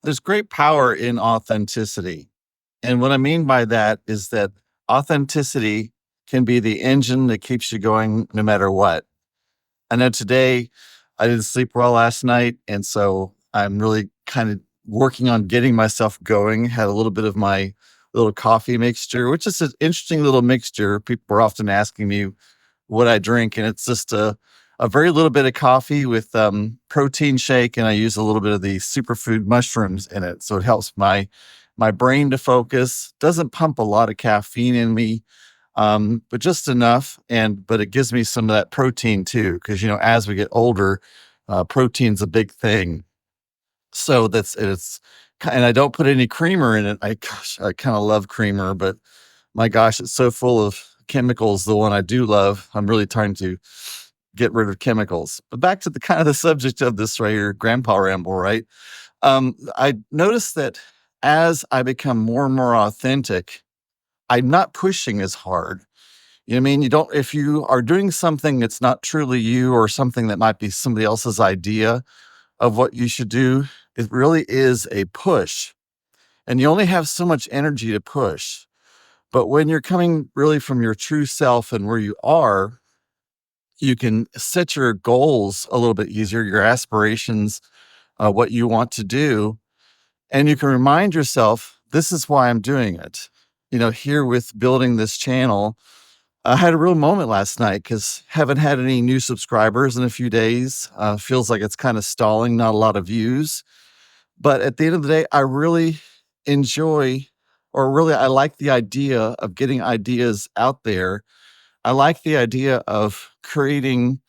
there's great power in authenticity. And what I mean by that is that authenticity can be the engine that keeps you going no matter what. I know today I didn't sleep well last night. And so I'm really kind of working on getting myself going. Had a little bit of my little coffee mixture, which is an interesting little mixture. People are often asking me what I drink, and it's just a very little bit of coffee with protein shake, and I use a little bit of the superfood mushrooms in it, so it helps my brain to focus. Doesn't pump a lot of caffeine in me, but just enough, but it gives me some of that protein too, because as we get older, protein's a big thing. So and I don't put any creamer in it. I kind of love creamer, but my gosh, it's so full of chemicals. The one I do love, I'm really trying to get rid of chemicals. But back to the kind of the subject of this right here, Grandpa Ramble, right? I noticed that as I become more and more authentic, I'm not pushing as hard. You know what I mean? If you are doing something that's not truly you or something that might be somebody else's idea of what you should do, it really is a push. And you only have so much energy to push. But when you're coming really from your true self and where you are, you can set your goals a little bit easier, your aspirations, what you want to do. And you can remind yourself, this is why I'm doing it. Here with building this channel, I had a real moment last night because haven't had any new subscribers in a few days. Feels like it's kind of stalling, not a lot of views. But at the end of the day, I really enjoy, or really, I like the idea of getting ideas out there. I like the idea of creating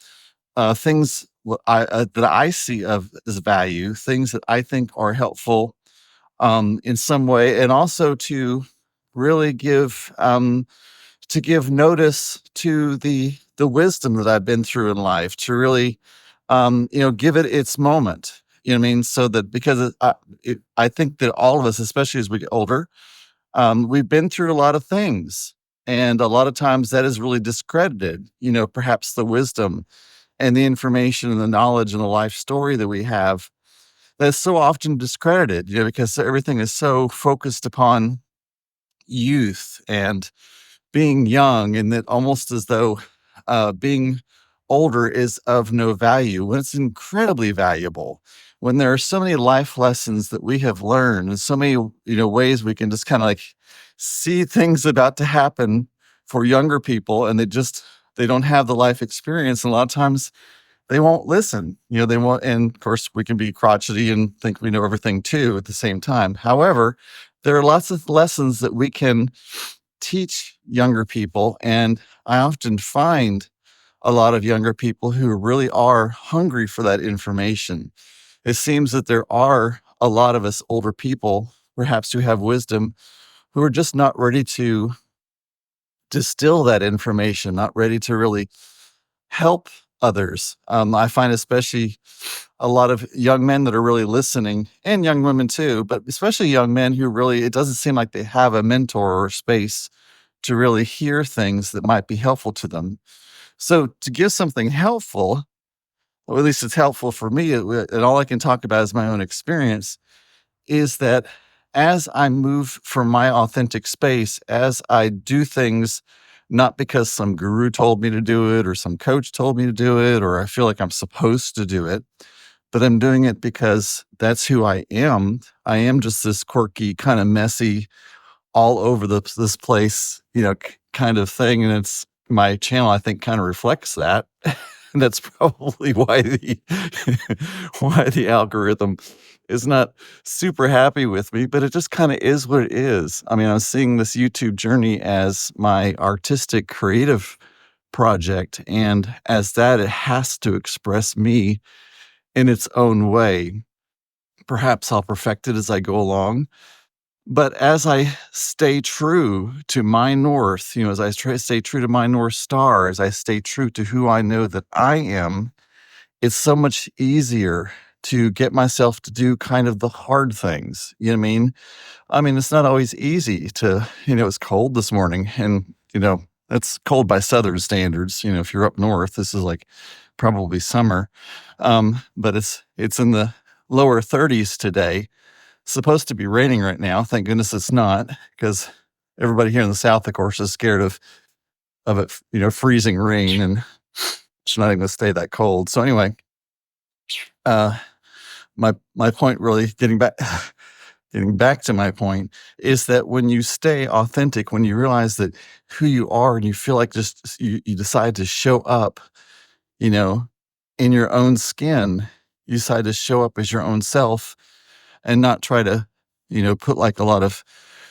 things that I see of as value, things that I think are helpful in some way, and also to really give notice to the wisdom that I've been through in life, to really give it its moment. You know what I mean? So that because I think that all of us, especially as we get older, we've been through a lot of things. And a lot of times that is really discredited, perhaps the wisdom and the information and the knowledge and the life story that we have that's so often discredited, because everything is so focused upon youth and being young, and that almost as though being older is of no value when it's incredibly valuable. When there are so many life lessons that we have learned and so many, ways we can just kind of like see things about to happen for younger people, and they don't have the life experience. And a lot of times they won't listen, they won't. And of course we can be crotchety and think we know everything too at the same time. However, there are lots of lessons that we can teach younger people. And I often find a lot of younger people who really are hungry for that information. It seems that there are a lot of us older people, perhaps who have wisdom, who are just not ready to distill that information, not ready to really help others. I find especially a lot of young men that are really listening, and young women too, but especially young men who really, it doesn't seem like they have a mentor or space to really hear things that might be helpful to them. So to give something helpful, or at least it's helpful for me, and all I can talk about is my own experience, is that as I move from my authentic space, as I do things, not because some guru told me to do it or some coach told me to do it, or I feel like I'm supposed to do it, but I'm doing it because that's who I am. I am just this quirky, kind of messy, all over this place, kind of thing. And it's my channel, I think, kind of reflects that. And that's probably why the algorithm is not super happy with me, but it just kind of is what it is. I mean, I'm seeing this YouTube journey as my artistic creative project. And as that, it has to express me in its own way. Perhaps I'll perfect it as I go along. But as I stay true to my north, as I stay true to my North Star, as I stay true to who I know that I am, it's so much easier to get myself to do kind of the hard things. You know what I mean? I mean, it's not always easy to, it's cold this morning, and, that's cold by Southern standards. If you're up north, this is like probably summer. But it's in the lower 30s today. supposed to be raining right now. Thank goodness it's not, because everybody here in the South, of course, is scared of it, freezing rain, and it's not even going to stay that cold. So anyway, uh, my point, really, getting back to my point, is that when you stay authentic, when you realize that who you are, and you feel like just you decide to show up, you know, in your own skin, you decide to show up as your own self and not try to, put like a lot of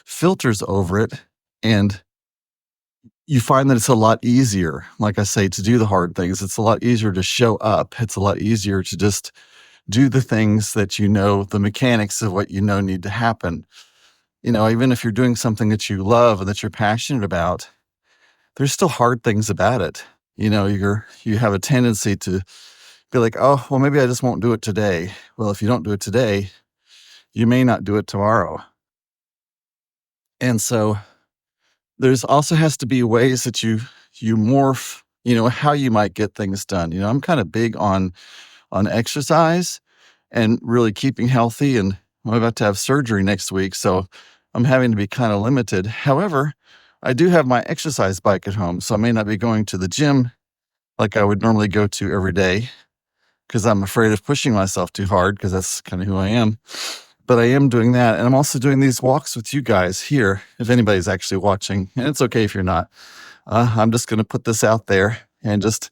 filters over it. And you find that it's a lot easier, like I say, to do the hard things. It's a lot easier to show up. It's a lot easier to just do the things that the mechanics of what need to happen. Even if you're doing something that you love and that you're passionate about, there's still hard things about it. You have a tendency to be like, oh, well, maybe I just won't do it today. Well, if you don't do it today, you may not do it tomorrow. And so there's also has to be ways that you morph, how you might get things done. I'm kind of big on exercise and really keeping healthy, and I'm about to have surgery next week, so I'm having to be kind of limited. However, I do have my exercise bike at home, so I may not be going to the gym like I would normally go to every day, because I'm afraid of pushing myself too hard, because that's kind of who I am. But I am doing that, and I'm also doing these walks with you guys here, if anybody's actually watching, and it's okay if you're not. I'm just going to put this out there and just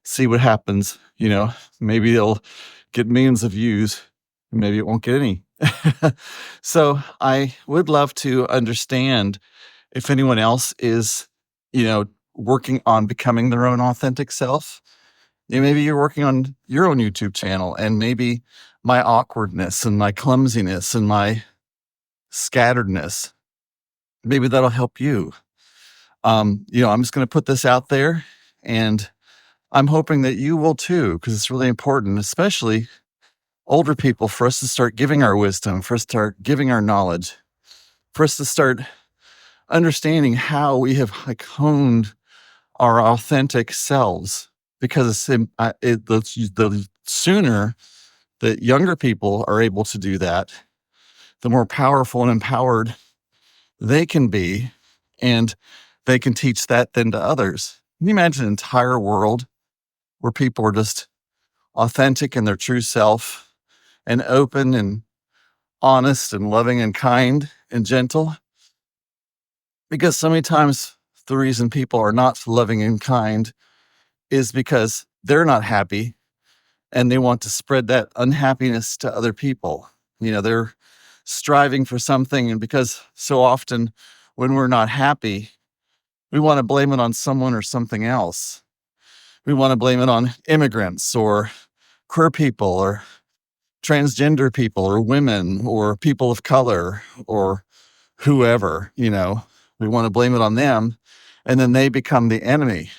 see what happens. Maybe it'll get millions of views, maybe it won't get any. So I would love to understand if anyone else is, working on becoming their own authentic self. Maybe you're working on your own YouTube channel, and maybe my awkwardness and my clumsiness and my scatteredness, maybe that'll help you. I'm just going to put this out there, and I'm hoping that you will too, because it's really important, especially older people, for us to start giving our wisdom, for us to start giving our knowledge, for us to start understanding how we have honed our authentic selves. Because the sooner that younger people are able to do that, the more powerful and empowered they can be, and they can teach that then to others. Can you imagine an entire world where people are just authentic in their true self, and open and honest and loving and kind and gentle? Because so many times the reason people are not loving and kind is because they're not happy, and they want to spread that unhappiness to other people. They're striving for something, and because so often when we're not happy, we want to blame it on someone or something else. We want to blame it on immigrants or queer people or transgender people or women or people of color or whoever. We want to blame it on them, and then they become the enemy,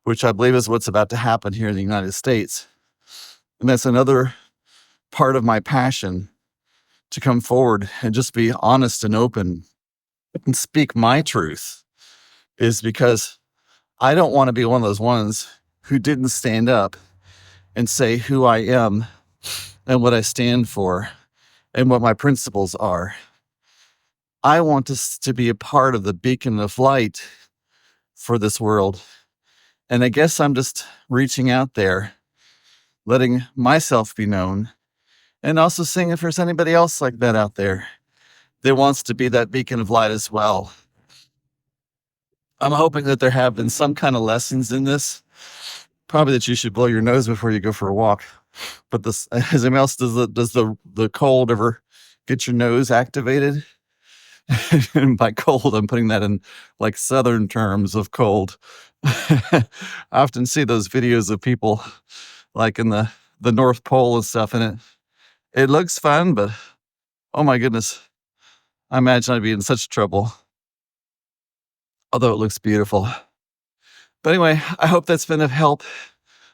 which I believe is what's about to happen here in the United States. And that's another part of my passion, to come forward and just be honest and open and speak my truth, is because I don't want to be one of those ones who didn't stand up and say who I am and what I stand for and what my principles are. I want us to be a part of the beacon of light for this world. And I guess I'm just reaching out there, letting myself be known, and also seeing if there's anybody else like that out there that wants to be that beacon of light as well. I'm hoping that there have been some kind of lessons in this. Probably that you should blow your nose before you go for a walk. But this, as anyone else, does the cold ever get your nose activated? And by cold, I'm putting that in like Southern terms of cold. I often see those videos of people like in the North Pole and stuff, and it looks fun, but oh my goodness, I imagine I'd be in such trouble. Although it looks beautiful. But anyway, I hope that's been of help.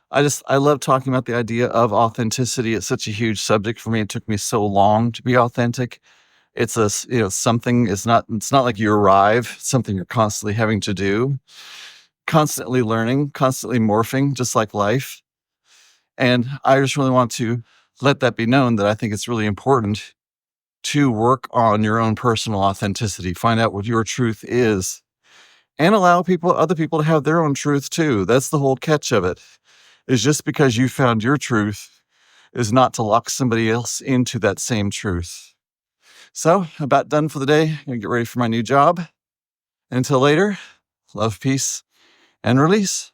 I love talking about the idea of authenticity. It's such a huge subject for me. It took me so long to be authentic. It's something, it's not like you arrive, it's something you're constantly having to do, constantly learning, constantly morphing, just like life. And I just really want to let that be known, that I think it's really important to work on your own personal authenticity, find out what your truth is, and allow other people to have their own truth too. That's the whole catch of it, is just because you found your truth is not to lock somebody else into that same truth. So, about done for the day. I'm gonna get ready for my new job. Until later, love, peace, and release.